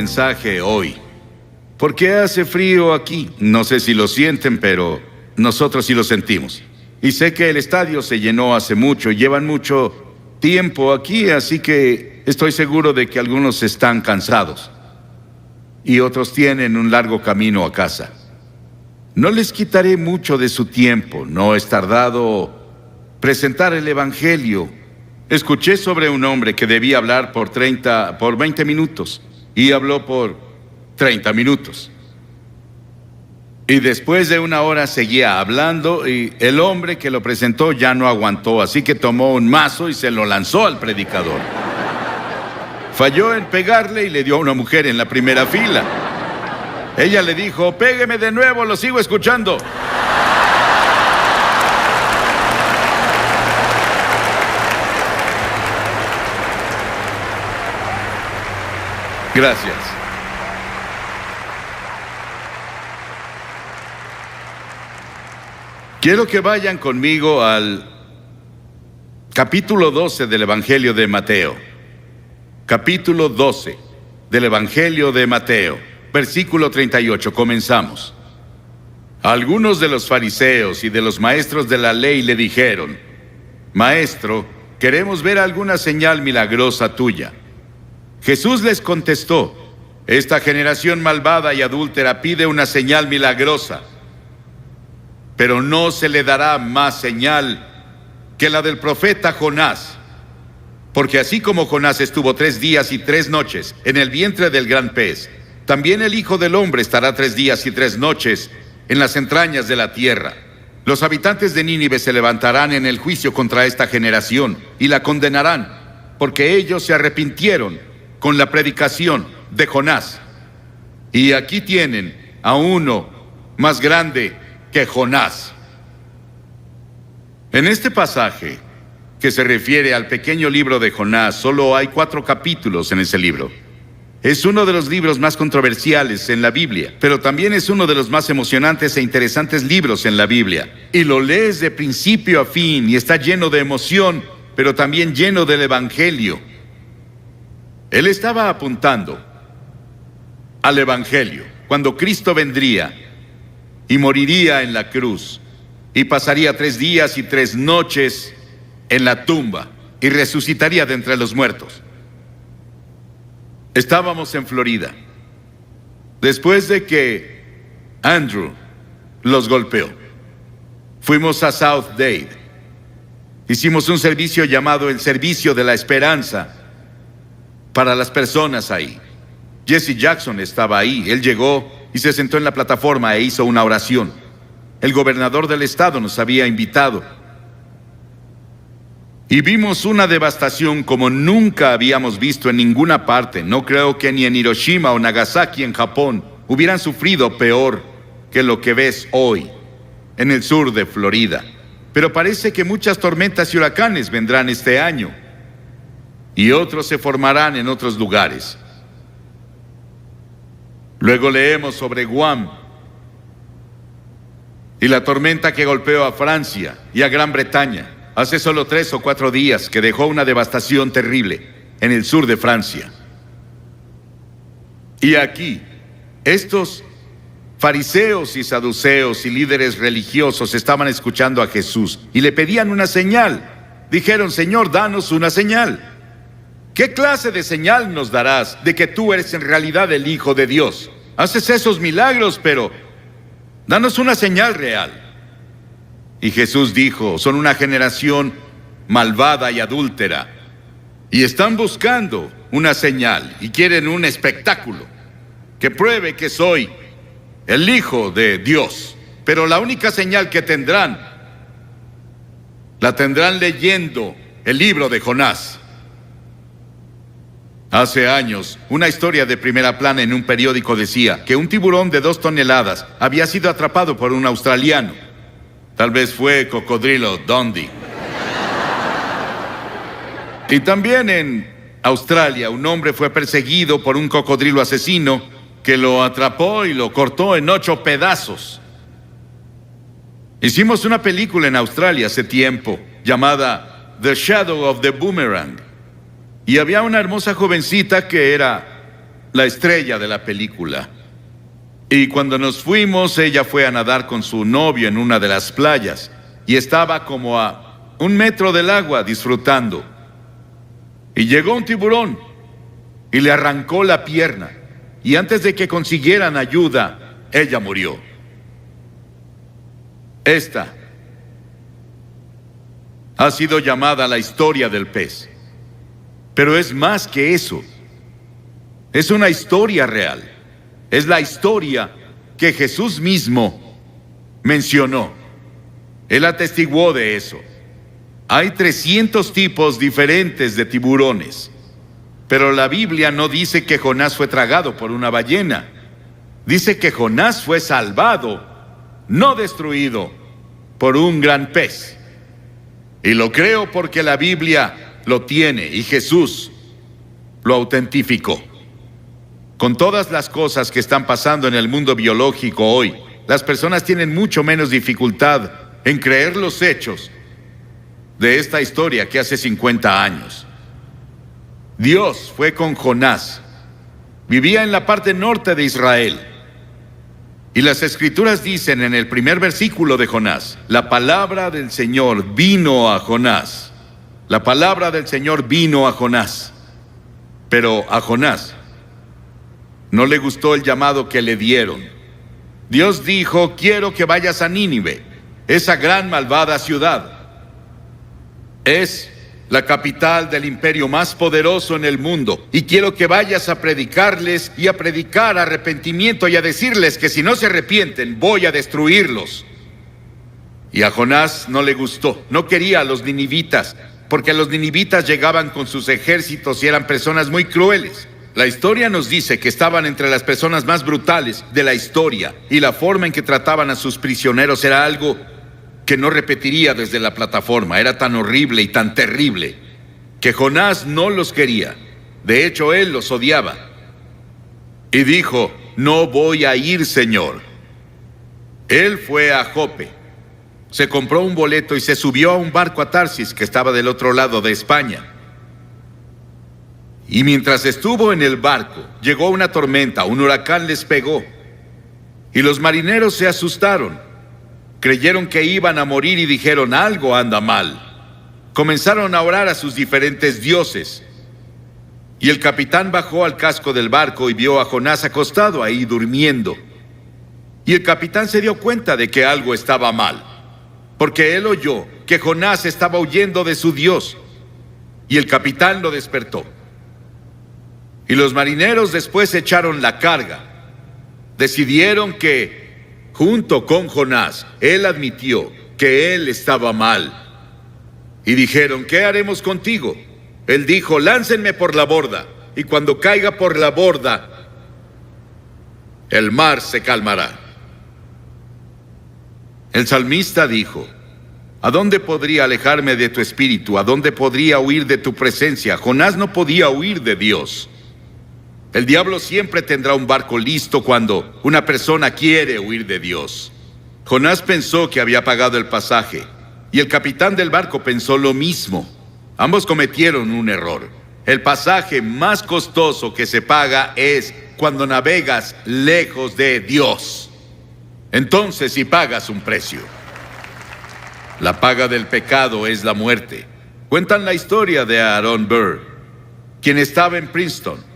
mensaje hoy. Porque hace frío aquí. No sé si lo sienten, pero nosotros sí lo sentimos. Y sé que el estadio se llenó hace mucho y llevan mucho tiempo aquí, así que estoy seguro de que algunos están cansados. Y otros tienen un largo camino a casa. No les quitaré mucho de su tiempo. No es tardado presentar el Evangelio. Escuché sobre un hombre que debía hablar por 20 minutos y habló por 30 minutos. Y después de una hora seguía hablando y el hombre que lo presentó ya no aguantó, así que tomó un mazo y se lo lanzó al predicador. Falló en pegarle y le dio a una mujer en la primera fila. Ella le dijo: pégueme de nuevo, lo sigo escuchando. Gracias. Quiero que vayan conmigo al capítulo 12 del Evangelio de Mateo. Capítulo 12 del Evangelio de Mateo, versículo 38. Comenzamos. Algunos de los fariseos y de los maestros de la ley le dijeron: Maestro, queremos ver alguna señal milagrosa tuya. Jesús les contestó: esta generación malvada y adúltera pide una señal milagrosa, pero no se le dará más señal que la del profeta Jonás. Porque así como Jonás estuvo 3 días y 3 noches en el vientre del gran pez, también el Hijo del Hombre estará 3 días y 3 noches en las entrañas de la tierra. Los habitantes de Nínive se levantarán en el juicio contra esta generación y la condenarán, porque ellos se arrepintieron con la predicación de Jonás. Y aquí tienen a uno más grande que Jonás. En este pasaje, que se refiere al pequeño libro de Jonás, solo hay 4 capítulos en ese libro. Es uno de los libros más controversiales en la Biblia, pero también es uno de los más emocionantes e interesantes libros en la Biblia. Y lo lees de principio a fin y está lleno de emoción, pero también lleno del Evangelio. Él estaba apuntando al Evangelio, cuando Cristo vendría y moriría en la cruz y pasaría 3 días y 3 noches en la tumba y resucitaría de entre los muertos. Estábamos en Florida después de que Andrew los golpeó. Fuimos a South Dade. Hicimos un servicio llamado el Servicio de la Esperanza para las personas ahí. Jesse Jackson estaba ahí. Él llegó y se sentó en la plataforma e hizo una oración. El gobernador del estado nos había invitado. Y vimos una devastación como nunca habíamos visto en ninguna parte. No creo que ni en Hiroshima o Nagasaki en Japón hubieran sufrido peor que lo que ves hoy en el sur de Florida. Pero parece que muchas tormentas y huracanes vendrán este año, y otros se formarán en otros lugares. Luego leemos sobre Guam y la tormenta que golpeó a Francia y a Gran Bretaña hace solo 3 o 4 días, que dejó una devastación terrible en el sur de Francia. Y aquí, estos fariseos y saduceos y líderes religiosos estaban escuchando a Jesús y le pedían una señal. Dijeron: Señor, danos una señal. ¿Qué clase de señal nos darás de que tú eres en realidad el Hijo de Dios? Haces esos milagros, pero danos una señal real. Y Jesús dijo: son una generación malvada y adúltera, y están buscando una señal y quieren un espectáculo que pruebe que soy el Hijo de Dios. Pero la única señal que tendrán, la tendrán leyendo el libro de Jonás. Hace años, una historia de primera plana en un periódico decía que un tiburón de 2 toneladas había sido atrapado por un australiano. Tal vez fue Cocodrilo Dundee. Y también en Australia, un hombre fue perseguido por un cocodrilo asesino que lo atrapó y lo cortó en 8 pedazos. Hicimos una película en Australia hace tiempo llamada The Shadow of the Boomerang. Y había una hermosa jovencita que era la estrella de la película. Y cuando nos fuimos, ella fue a nadar con su novio en una de las playas y estaba como a 1 metro del agua disfrutando. Y llegó un tiburón y le arrancó la pierna. Y antes de que consiguieran ayuda, ella murió. Esta ha sido llamada la historia del pez. Pero es más que eso. Es una historia real. Es la historia que Jesús mismo mencionó. Él atestiguó de eso. Hay 300 tipos diferentes de tiburones. Pero la Biblia no dice que Jonás fue tragado por una ballena. Dice que Jonás fue salvado, no destruido, por un gran pez. Y lo creo porque la Biblia lo tiene y Jesús lo autentificó. Con todas las cosas que están pasando en el mundo biológico hoy, las personas tienen mucho menos dificultad en creer los hechos de esta historia que hace 50 años. Dios fue con Jonás. Vivía en la parte norte de Israel. Y las Escrituras dicen en el primer versículo de Jonás: la palabra del Señor vino a Jonás. La palabra del Señor vino a Jonás. Pero a Jonás no le gustó el llamado que le dieron. Dios dijo: quiero que vayas a Nínive, esa gran malvada ciudad. Es la capital del imperio más poderoso en el mundo, y quiero que vayas a predicarles y a predicar arrepentimiento y a decirles que si no se arrepienten, voy a destruirlos. Y a Jonás no le gustó, no quería a los ninivitas, porque los ninivitas llegaban con sus ejércitos y eran personas muy crueles. La historia nos dice que estaban entre las personas más brutales de la historia, y la forma en que trataban a sus prisioneros era algo que no repetiría desde la plataforma. Era tan horrible y tan terrible que Jonás no los quería. De hecho, él los odiaba. Y dijo: no voy a ir, Señor. Él fue a Jope, se compró un boleto y se subió a un barco a Tarsis, que estaba del otro lado de España. Y mientras estuvo en el barco, llegó una tormenta, un huracán les pegó. Y los marineros se asustaron. Creyeron que iban a morir y dijeron: algo anda mal. Comenzaron a orar a sus diferentes dioses. Y el capitán bajó al casco del barco y vio a Jonás acostado ahí durmiendo. Y el capitán se dio cuenta de que algo estaba mal, porque él oyó que Jonás estaba huyendo de su Dios. Y el capitán lo despertó. Y los marineros después echaron la carga. Decidieron que, junto con Jonás, él admitió que él estaba mal. Y dijeron: ¿qué haremos contigo? Él dijo: láncenme por la borda, y cuando caiga por la borda, el mar se calmará. El salmista dijo: ¿a dónde podría alejarme de tu espíritu? ¿A dónde podría huir de tu presencia? Jonás no podía huir de Dios. El diablo siempre tendrá un barco listo cuando una persona quiere huir de Dios. Jonás pensó que había pagado el pasaje, y el capitán del barco pensó lo mismo. Ambos cometieron un error. El pasaje más costoso que se paga es cuando navegas lejos de Dios. Entonces sí pagas un precio. La paga del pecado es la muerte. Cuentan la historia de Aaron Burr, quien estaba en Princeton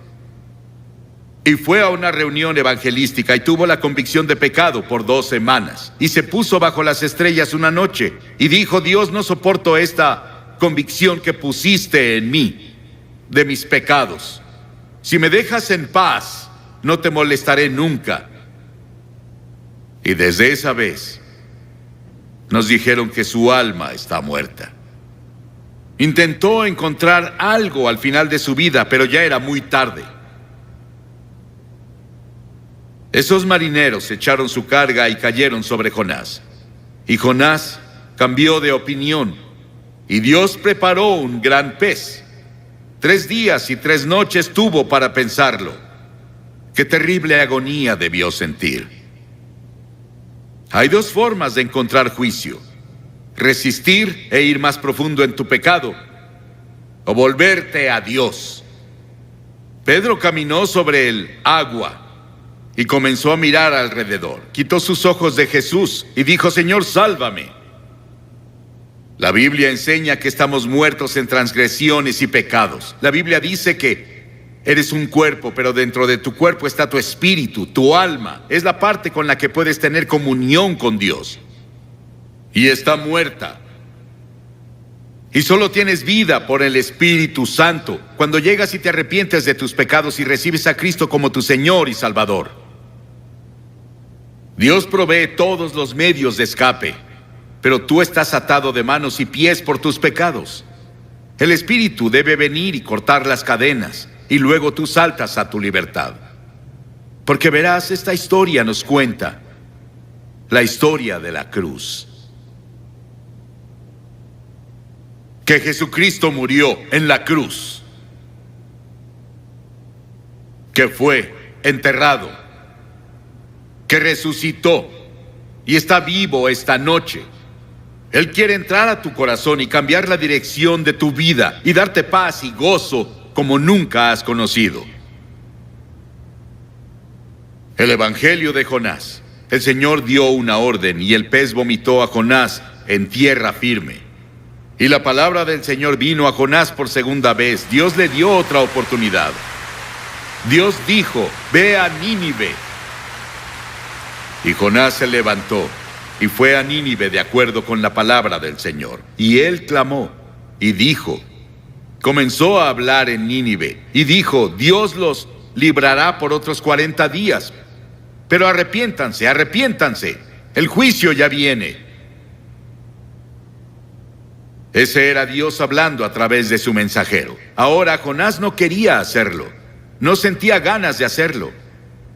y fue a una reunión evangelística y tuvo la convicción de pecado por 2 semanas. Y se puso bajo las estrellas una noche y dijo: Dios, no soporto esta convicción que pusiste en mí de mis pecados. Si me dejas en paz, no te molestaré nunca. Y desde esa vez nos dijeron que su alma está muerta. Intentó encontrar algo al final de su vida, pero ya era muy tarde. Esos marineros echaron su carga y cayeron sobre Jonás. Y Jonás cambió de opinión, y Dios preparó un gran pez. 3 días y 3 noches tuvo para pensarlo. Qué terrible agonía debió sentir. Hay 2 formas de encontrar juicio: resistir e ir más profundo en tu pecado, o volverte a Dios. Pedro caminó sobre el agua y comenzó a mirar alrededor. Quitó sus ojos de Jesús y dijo: Señor, sálvame. La Biblia enseña que estamos muertos en transgresiones y pecados. La Biblia dice que eres un cuerpo, pero dentro de tu cuerpo está tu espíritu, tu alma. Es la parte con la que puedes tener comunión con Dios. Y está muerta. Y solo tienes vida por el Espíritu Santo cuando llegas y te arrepientes de tus pecados y recibes a Cristo como tu Señor y Salvador. Dios provee todos los medios de escape, pero tú estás atado de manos y pies por tus pecados. El Espíritu debe venir y cortar las cadenas, y luego tú saltas a tu libertad. Porque verás, esta historia nos cuenta la historia de la cruz. Que Jesucristo murió en la cruz, que fue enterrado, que resucitó y está vivo esta noche. Él quiere entrar a tu corazón y cambiar la dirección de tu vida y darte paz y gozo como nunca has conocido. El Evangelio de Jonás. El Señor dio una orden y el pez vomitó a Jonás en tierra firme. Y la palabra del Señor vino a Jonás por segunda vez. Dios le dio otra oportunidad. Dios dijo: ve a Nínive. Y Jonás se levantó y fue a Nínive de acuerdo con la palabra del Señor. Y él clamó y dijo, comenzó a hablar en Nínive y dijo: Dios los librará por otros 40 días. Pero arrepiéntanse, arrepiéntanse. El juicio ya viene. Ese era Dios hablando a través de su mensajero. Ahora Jonás no quería hacerlo, no sentía ganas de hacerlo,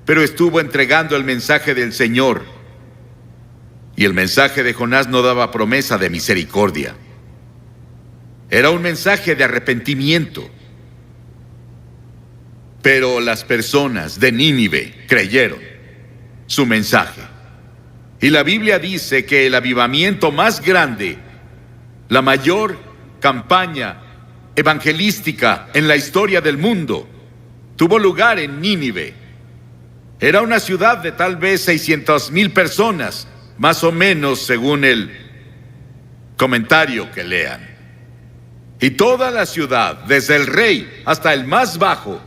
pero estuvo entregando el mensaje del Señor. Y el mensaje de Jonás no daba promesa de misericordia. Era un mensaje de arrepentimiento. Pero las personas de Nínive creyeron su mensaje. Y la Biblia dice que el avivamiento más grande, la mayor campaña evangelística en la historia del mundo, tuvo lugar en Nínive. Era una ciudad de tal vez 600,000 personas, más o menos según el comentario que lean. Y toda la ciudad, desde el rey hasta el más bajo,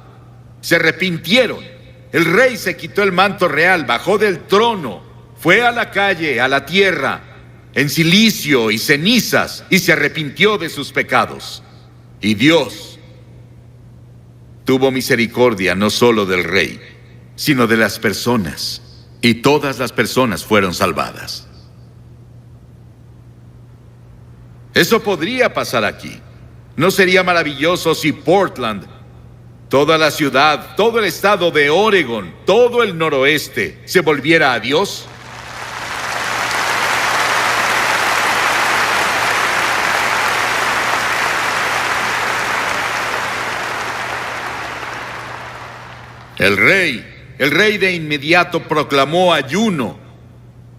se arrepintieron. El rey se quitó el manto real, bajó del trono, fue a la calle, a la tierra, en cilicio y cenizas, y se arrepintió de sus pecados. Y Dios tuvo misericordia no solo del rey, sino de las personas, y todas las personas fueron salvadas. Eso podría pasar aquí. ¿No sería maravilloso si Portland, toda la ciudad, todo el estado de Oregon, todo el noroeste, se volviera a Dios? El rey de inmediato proclamó ayuno,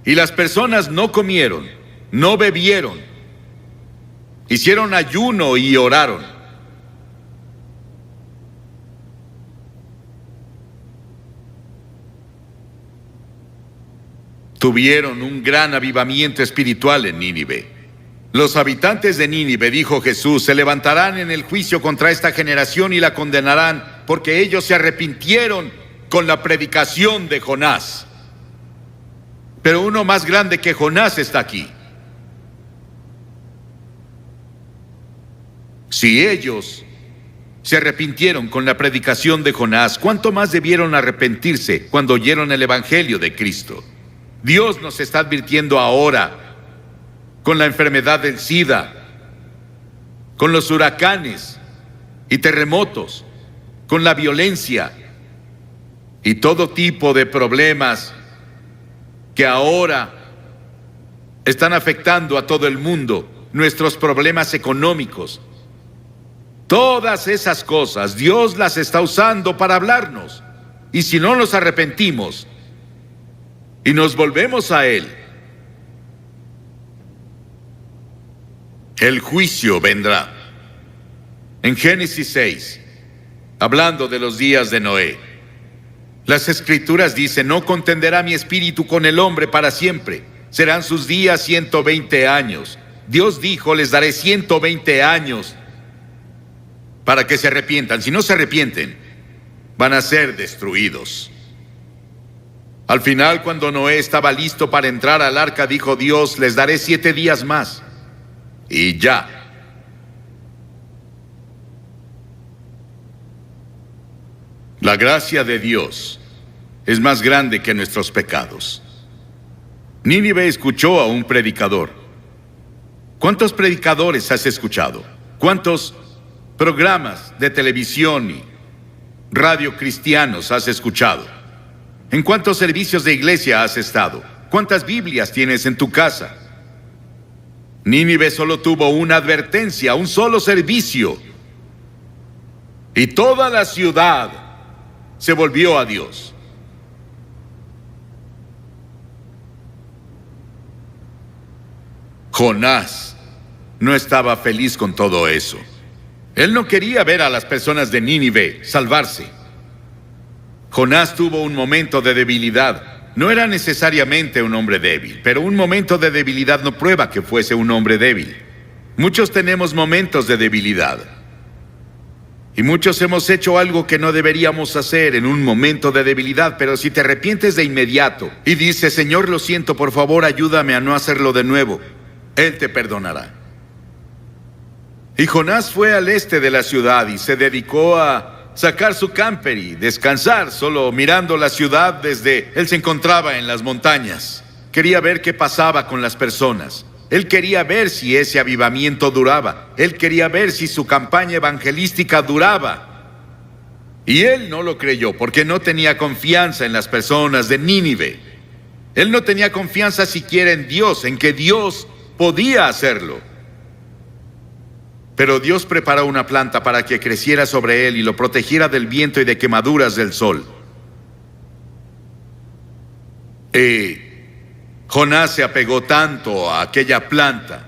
y las personas no comieron, no bebieron, hicieron ayuno y oraron. Tuvieron un gran avivamiento espiritual en Nínive. Los habitantes de Nínive, dijo Jesús, se levantarán en el juicio contra esta generación y la condenarán, porque ellos se arrepintieron con la predicación de Jonás. Pero uno más grande que Jonás está aquí. Si ellos se arrepintieron con la predicación de Jonás, ¿cuánto más debieron arrepentirse cuando oyeron el Evangelio de Cristo? Dios nos está advirtiendo ahora con la enfermedad del SIDA, con los huracanes y terremotos, con la violencia y todo tipo de problemas que ahora están afectando a todo el mundo, nuestros problemas económicos. Todas esas cosas Dios las está usando para hablarnos. Y si no nos arrepentimos y nos volvemos a Él, el juicio vendrá. En Génesis 6, hablando de los días de Noé. Las Escrituras dicen: no contenderá mi espíritu con el hombre para siempre. Serán sus días 120 años. Dios dijo: les daré 120 años para que se arrepientan. Si no se arrepienten, van a ser destruidos. Al final, cuando Noé estaba listo para entrar al arca, dijo Dios: les daré 7 días más. Y ya. La gracia de Dios es más grande que nuestros pecados. Nínive escuchó a un predicador. ¿Cuántos predicadores has escuchado? ¿Cuántos programas de televisión y radio cristianos has escuchado? ¿En cuántos servicios de iglesia has estado? ¿Cuántas Biblias tienes en tu casa? Nínive solo tuvo una advertencia, un solo servicio, y toda la ciudad se volvió a Dios. Jonás no estaba feliz con todo eso. Él no quería ver a las personas de Nínive salvarse. Jonás tuvo un momento de debilidad. No era necesariamente un hombre débil, pero un momento de debilidad no prueba que fuese un hombre débil. Muchos tenemos momentos de debilidad. Y muchos hemos hecho algo que no deberíamos hacer en un momento de debilidad, pero si te arrepientes de inmediato y dices: Señor, lo siento, por favor, ayúdame a no hacerlo de nuevo, Él te perdonará. Y Jonás fue al este de la ciudad y se dedicó a sacar su camper y descansar, solo mirando la ciudad desde... Él se encontraba en las montañas. Quería ver qué pasaba con las personas. Él quería ver si ese avivamiento duraba. Él quería ver si su campaña evangelística duraba. Y él no lo creyó porque no tenía confianza en las personas de Nínive. Él no tenía confianza siquiera en Dios, en que Dios podía hacerlo. Pero Dios preparó una planta para que creciera sobre él y lo protegiera del viento y de quemaduras del sol. Jonás se apegó tanto a aquella planta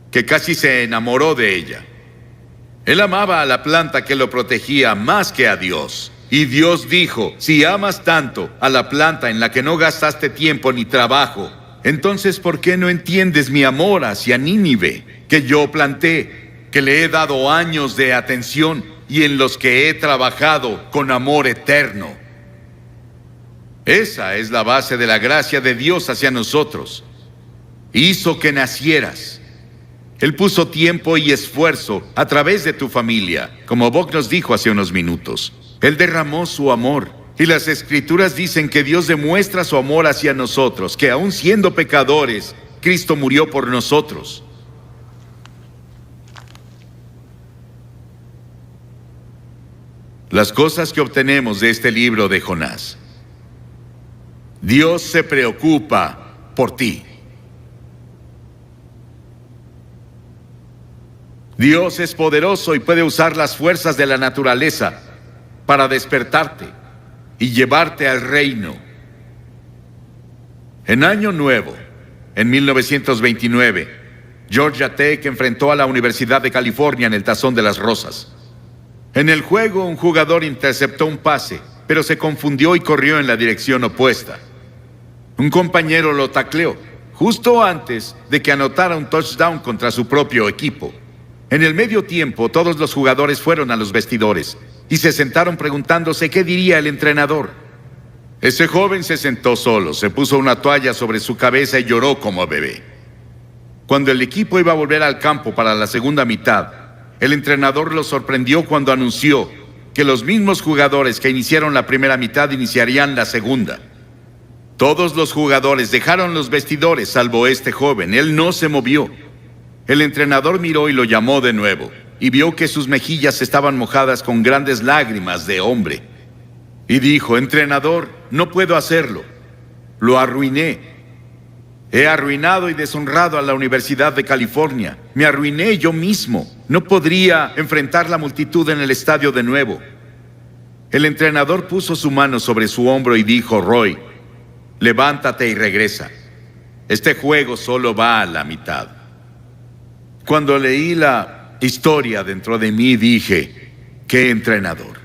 que casi se enamoró de ella. Él amaba a la planta que lo protegía más que a Dios. Y Dios dijo: si amas tanto a la planta en la que no gastaste tiempo ni trabajo, entonces ¿por qué no entiendes mi amor hacia Nínive, que yo planté, que le he dado años de atención y en los que he trabajado con amor eterno? Esa es la base de la gracia de Dios hacia nosotros. Hizo que nacieras. Él puso tiempo y esfuerzo a través de tu familia, como Bob nos dijo hace unos minutos. Él derramó su amor. Y las Escrituras dicen que Dios demuestra su amor hacia nosotros, que aun siendo pecadores, Cristo murió por nosotros. Las cosas que obtenemos de este libro de Jonás. Dios se preocupa por ti. Dios es poderoso y puede usar las fuerzas de la naturaleza para despertarte y llevarte al reino. En Año Nuevo, en 1929, Georgia Tech enfrentó a la Universidad de California en el Tazón de las Rosas. En el juego, un jugador interceptó un pase, pero se confundió y corrió en la dirección opuesta. Un compañero lo tacleó justo antes de que anotara un touchdown contra su propio equipo. En el medio tiempo, todos los jugadores fueron a los vestidores y se sentaron preguntándose qué diría el entrenador. Ese joven se sentó solo, se puso una toalla sobre su cabeza y lloró como bebé. Cuando el equipo iba a volver al campo para la segunda mitad, el entrenador lo sorprendió cuando anunció que los mismos jugadores que iniciaron la primera mitad iniciarían la segunda. Todos los jugadores dejaron los vestidores, salvo este joven. Él no se movió. El entrenador miró y lo llamó de nuevo, y vio que sus mejillas estaban mojadas con grandes lágrimas de hombre. Y dijo: entrenador, no puedo hacerlo. Lo arruiné. He arruinado y deshonrado a la Universidad de California. Me arruiné yo mismo. No podría enfrentar la multitud en el estadio de nuevo. El entrenador puso su mano sobre su hombro y dijo: Roy, levántate y regresa. Este juego solo va a la mitad. Cuando leí la historia dentro de mí dije: ¡Qué entrenador!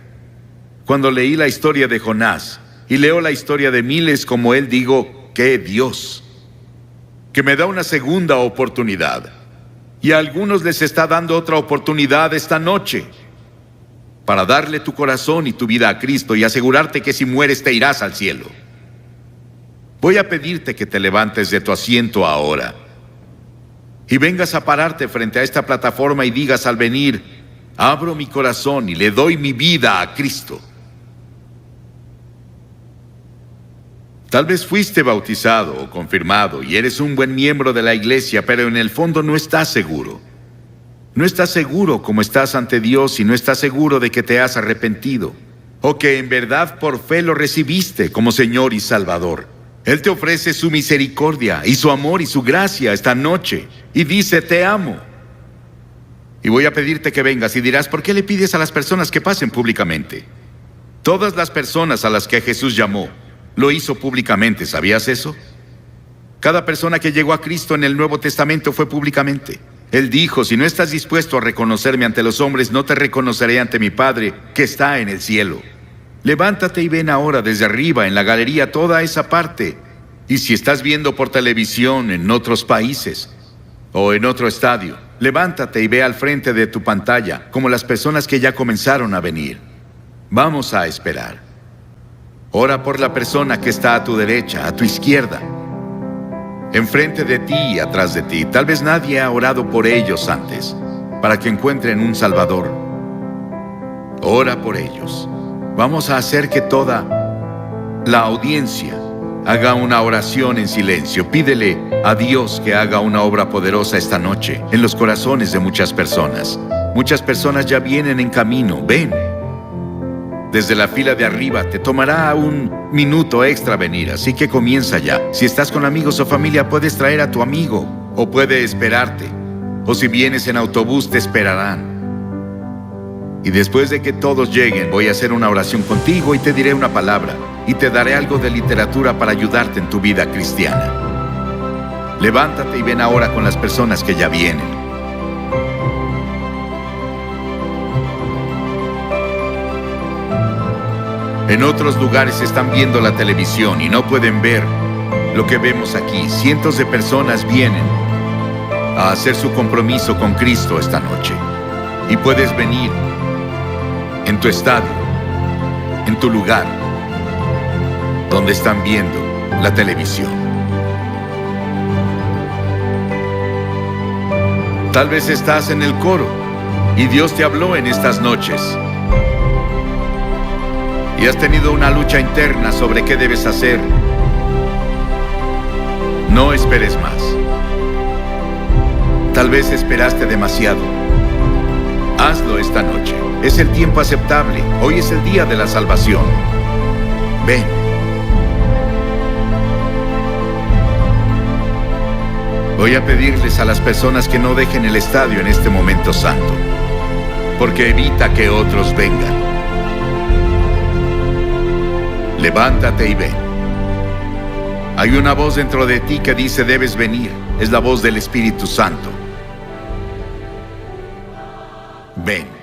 Cuando leí la historia de Jonás y leo la historia de miles como él, digo, ¡qué Dios! Que me da una segunda oportunidad. Y a algunos les está dando otra oportunidad esta noche para darle tu corazón y tu vida a Cristo y asegurarte que si mueres te irás al cielo. Voy a pedirte que te levantes de tu asiento ahora y vengas a pararte frente a esta plataforma y digas al venir: abro mi corazón y le doy mi vida a Cristo. Tal vez fuiste bautizado o confirmado y eres un buen miembro de la iglesia, pero en el fondo no estás seguro. No estás seguro cómo estás ante Dios y no estás seguro de que te has arrepentido o que en verdad por fe lo recibiste como Señor y Salvador. Él te ofrece su misericordia y su amor y su gracia esta noche y dice: te amo. Y voy a pedirte que vengas y dirás: ¿por qué le pides a las personas que pasen públicamente? Todas las personas a las que Jesús llamó, lo hizo públicamente. ¿Sabías eso? Cada persona que llegó a Cristo en el Nuevo Testamento fue públicamente. Él dijo: si no estás dispuesto a reconocerme ante los hombres, no te reconoceré ante mi Padre que está en el cielo. Levántate y ven ahora desde arriba en la galería toda esa parte. Y si estás viendo por televisión en otros países o en otro estadio, levántate y ve al frente de tu pantalla como las personas que ya comenzaron a venir. Vamos a esperar. Ora por la persona que está a tu derecha, a tu izquierda, enfrente de ti y atrás de ti. Tal vez nadie ha orado por ellos antes, para que encuentren un Salvador. Ora por ellos. Vamos a hacer que toda la audiencia haga una oración en silencio. Pídele a Dios que haga una obra poderosa esta noche en los corazones de muchas personas. Muchas personas ya vienen en camino. Ven. Desde la fila de arriba te tomará un minuto extra venir, así que comienza ya. Si estás con amigos o familia, puedes traer a tu amigo o puede esperarte. O si vienes en autobús, te esperarán. Y después de que todos lleguen, voy a hacer una oración contigo y te diré una palabra y te daré algo de literatura para ayudarte en tu vida cristiana. Levántate y ven ahora con las personas que ya vienen. En otros lugares están viendo la televisión y no pueden ver lo que vemos aquí. Cientos de personas vienen a hacer su compromiso con Cristo esta noche. Y puedes venir en tu estadio, en tu lugar, donde están viendo la televisión. Tal vez estás en el coro y Dios te habló en estas noches. Y has tenido una lucha interna sobre qué debes hacer. No esperes más. Tal vez esperaste demasiado. Hazlo esta noche. Es el tiempo aceptable. Hoy es el día de la salvación. Ven. Voy a pedirles a las personas que no dejen el estadio en este momento santo, porque evita que otros vengan. Levántate y ven. Hay una voz dentro de ti que dice: debes venir. Es la voz del Espíritu Santo. Ven.